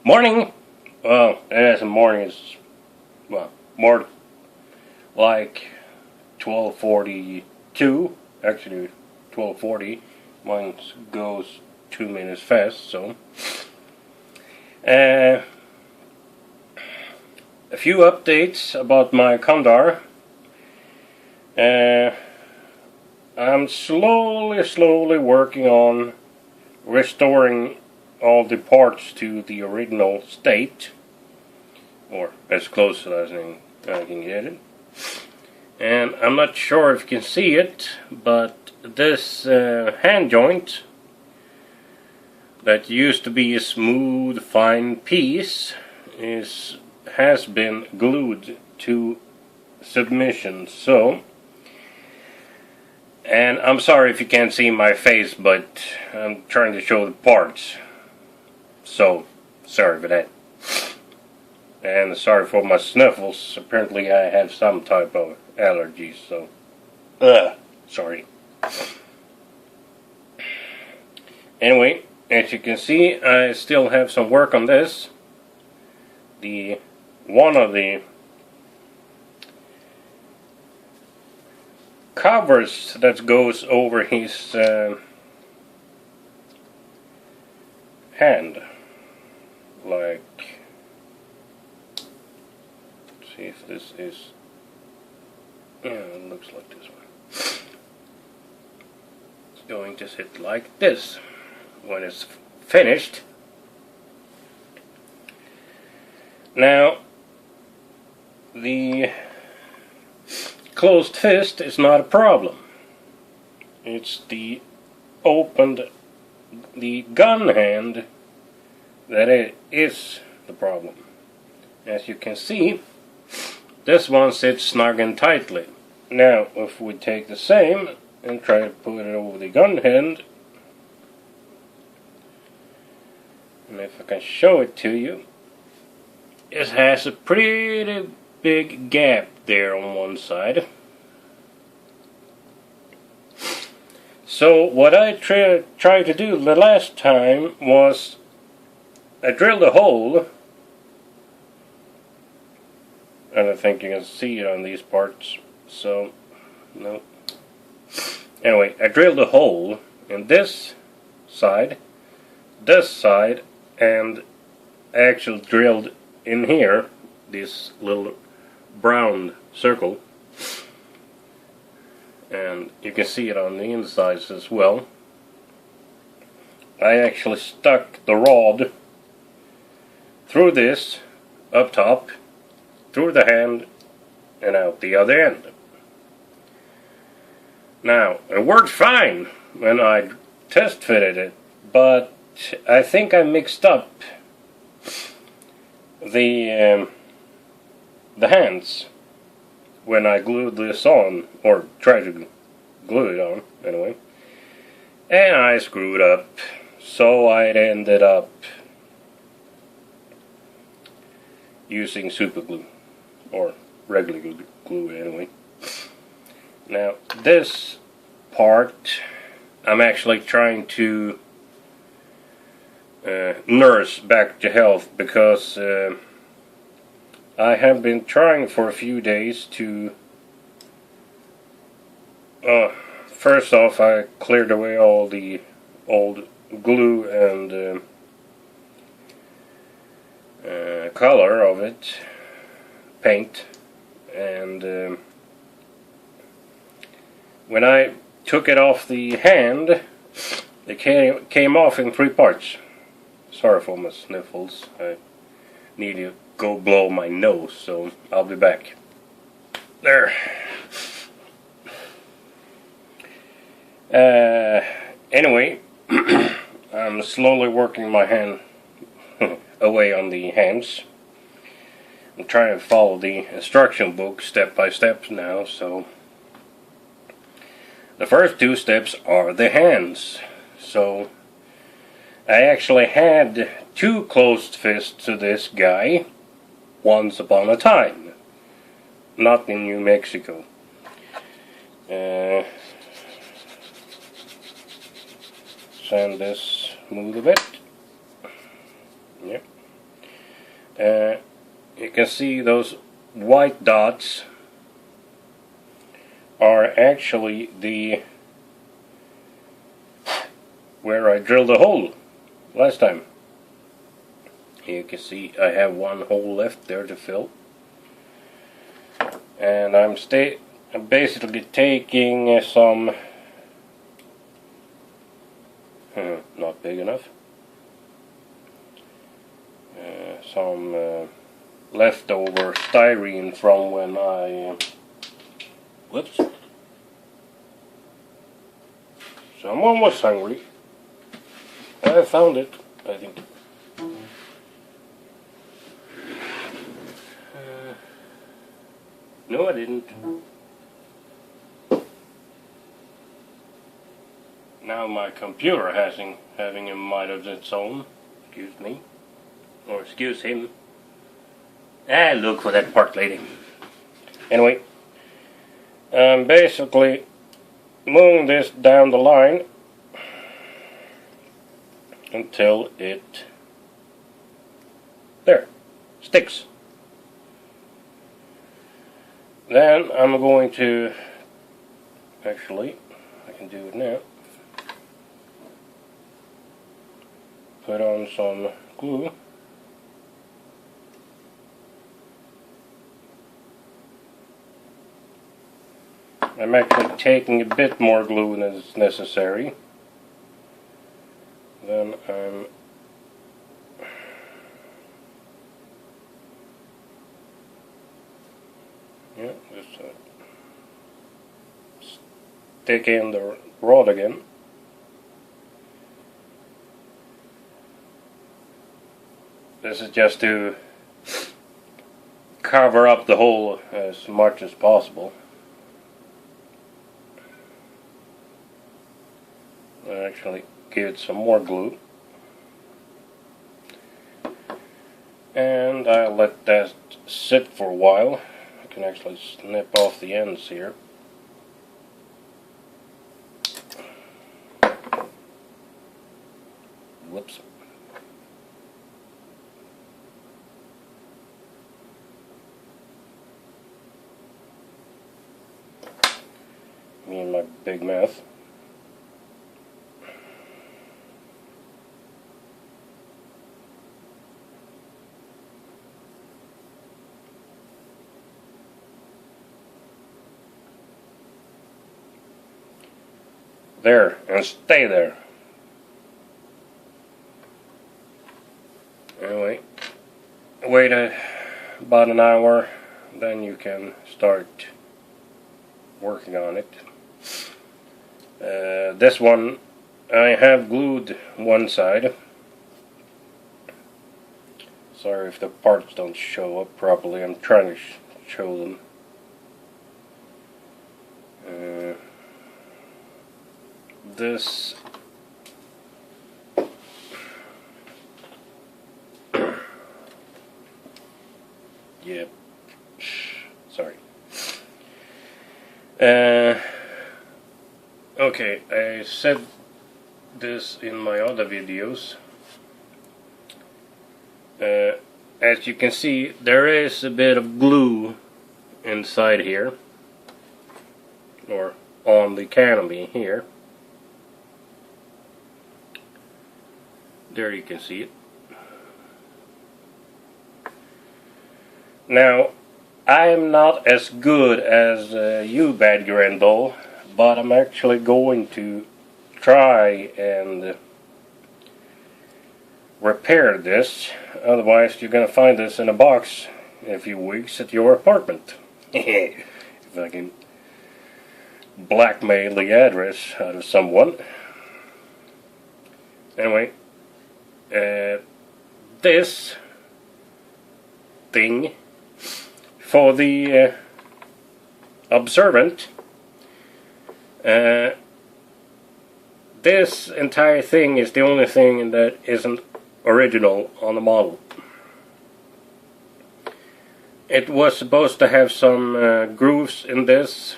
Morning! Well, it isn't morning, it's, well, more like 12:42, actually 12:40. Mine goes 2 minutes fast, so. A few updates about my CONDAR. I'm slowly working on restoring all the parts to the original state, or as close as I can get it. And I'm not sure if you can see it, but this hand joint that used to be a smooth, fine piece has been glued to submission. So, and I'm sorry if you can't see my face, but I'm trying to show the parts. So, sorry for that. And sorry for my sniffles. Apparently I have some type of allergies, so sorry. Anyway, as you can see, I still have some work on this. One of the covers that goes over his hand, like, let's see if this is, yeah, it looks like this one. It's going to sit like this when it's finished. Now, the closed fist is not a problem. It's the gun hand that it is the problem. As you can see, this one sits snug and tightly. Now, if we take the same and try to put it over the gun hand, and if I can show it to you, it has a pretty big gap there on one side. So what I tried to do the last time was I drilled a hole, and I think you can see it on these parts, so no. Anyway, I drilled a hole in this side, and I actually drilled in here this little brown circle, and you can see it on the insides as well. I actually stuck the rod through this up top, through the hand, and out the other end. Now, it worked fine when I test fitted it, but I think I mixed up the hands when I glued this on, or tried to glue it on anyway, and I screwed up, so I ended up using super glue, or regular glue anyway. Now this part I'm actually trying to nurse back to health, because I have been trying for a few days to first off, I cleared away all the old glue and color of it, paint, and when I took it off the hand, it came off in 3 parts. Sorry for my sniffles. I need to go blow my nose, so I'll be back. There. Anyway, I'm slowly working my hand away on the hands. I'm trying to follow the instruction book step by step now, so the first 2 steps are the hands. So I actually had 2 closed fists to this guy once upon a time, not in New Mexico. Sand this smooth a bit. Yep. You can see those white dots are actually the where I drilled a hole last time. You can see I have one hole left there to fill, and I'm basically taking some not big enough, some leftover styrene from when I whoops, someone was hungry. I found it, I think. No, I didn't. Now my computer having a mind of its own. Excuse me. Or excuse him. Look for that part lady. Anyway, I'm basically moving this down the line until it sticks. Then I'm going to, actually, I can do it now, put on some glue. I'm actually taking a bit more glue than is necessary. Then I'm just stick in the rod again. This is just to cover up the hole as much as possible. I actually give it some more glue, and I'll let that sit for a while. I can actually snip off the ends here. Whoops. Me and my big mouth. There, and stay there. Anyway, wait about an hour, then you can start working on it. This one, I have glued one side. Sorry if the parts don't show up properly, I'm trying to show them. This yeah, sorry. Okay, I said this in my other videos. As you can see, there is a bit of glue inside here, or on the canopy here. There you can see it. Now, I am not as good as you, Bad Grendel, but I'm actually going to try and repair this. Otherwise, you're going to find this in a box in a few weeks at your apartment. If I can blackmail the address out of someone. Anyway, this thing for the observant, this entire thing is the only thing that isn't original on the model. It was supposed to have some grooves in this,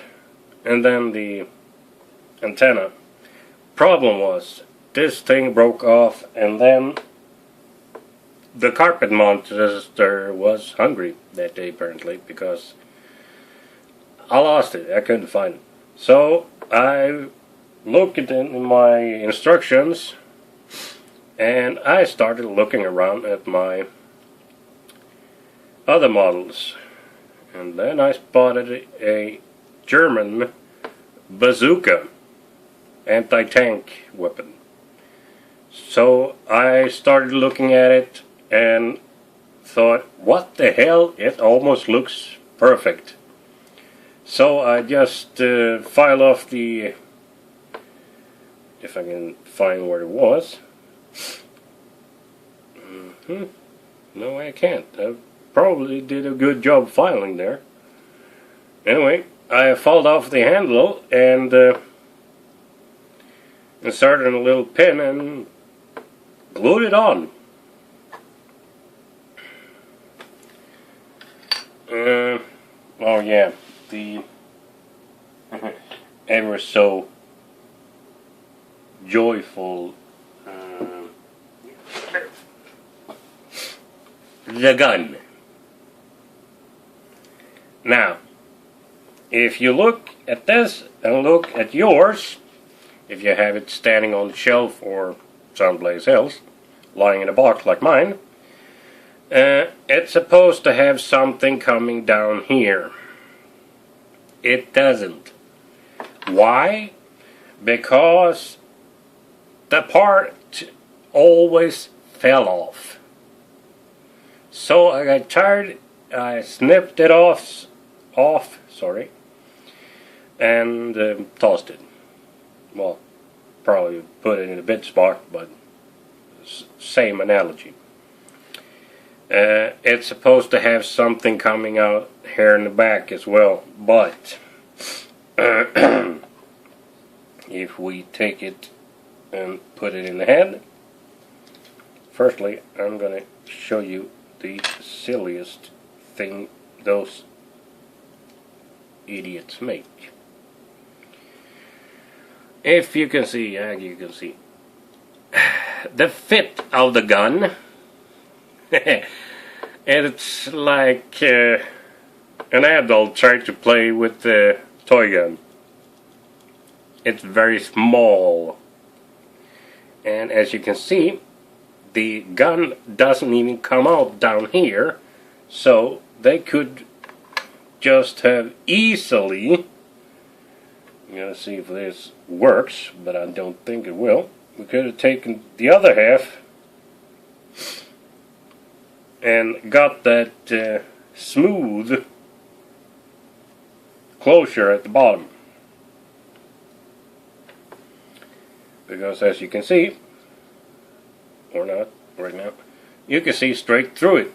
and then the antenna. Problem was, this thing broke off, and then the carpet monster was hungry that day apparently, because I lost it. I couldn't find it. So I looked in my instructions and I started looking around at my other models. And then I spotted a German bazooka anti-tank weapon. So I started looking at it and thought, what the hell, it almost looks perfect. So I just filed off the, if I can find where it was. No, I can't. I probably did a good job filing there. Anyway, I filed off the handle and inserted a little pin and glued it on. Oh yeah, the ever so joyful the gun. Now, if you look at this and look at yours, if you have it standing on the shelf or someplace else, lying in a box like mine, it's supposed to have something coming down here. It doesn't. Why? Because the part always fell off. So I got tired, I snipped it off, and tossed it. Well, probably put it in a bit spot, but same analogy. It's supposed to have something coming out here in the back as well, but if we take it and put it in the head, firstly I'm going to show you the silliest thing those idiots make. If you can see, you can see the fit of the gun. It's like an adult trying to play with the toy gun. It's very small, and as you can see, the gun doesn't even come out down here, so they could just have easily, I'm gonna see if this works, but I don't think it will. We could have taken the other half and got that smooth closure at the bottom, because as you can see, or not right now, you can see straight through it.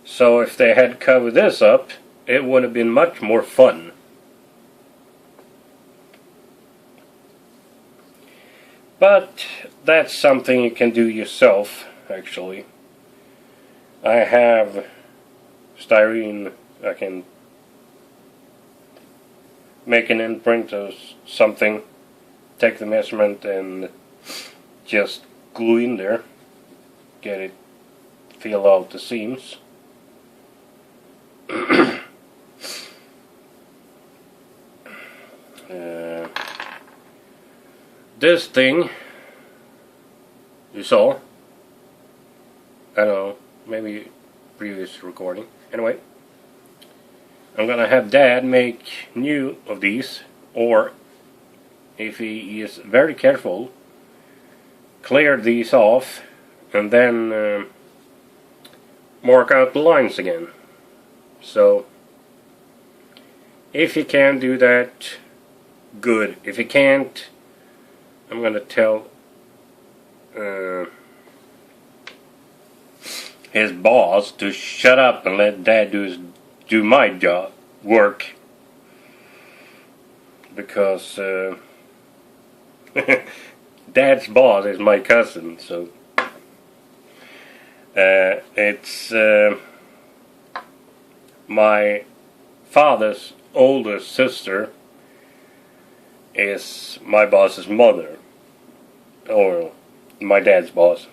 So if they had covered this up, it would have been much more fun. But that's something you can do yourself, actually. I have styrene. I can make an imprint of something, take the measurement and just glue in there, get it, feel out the seams. This thing you saw, I don't know, maybe previous recording. Anyway, I'm gonna have Dad make new of these, or if he is very careful, clear these off and then mark out the lines again. So if you can do that, good. If you can't, I'm gonna tell his boss to shut up and let Dad do my job work, because Dad's boss is my cousin, so it's my father's older sister is my boss's mother, or my dad's boss.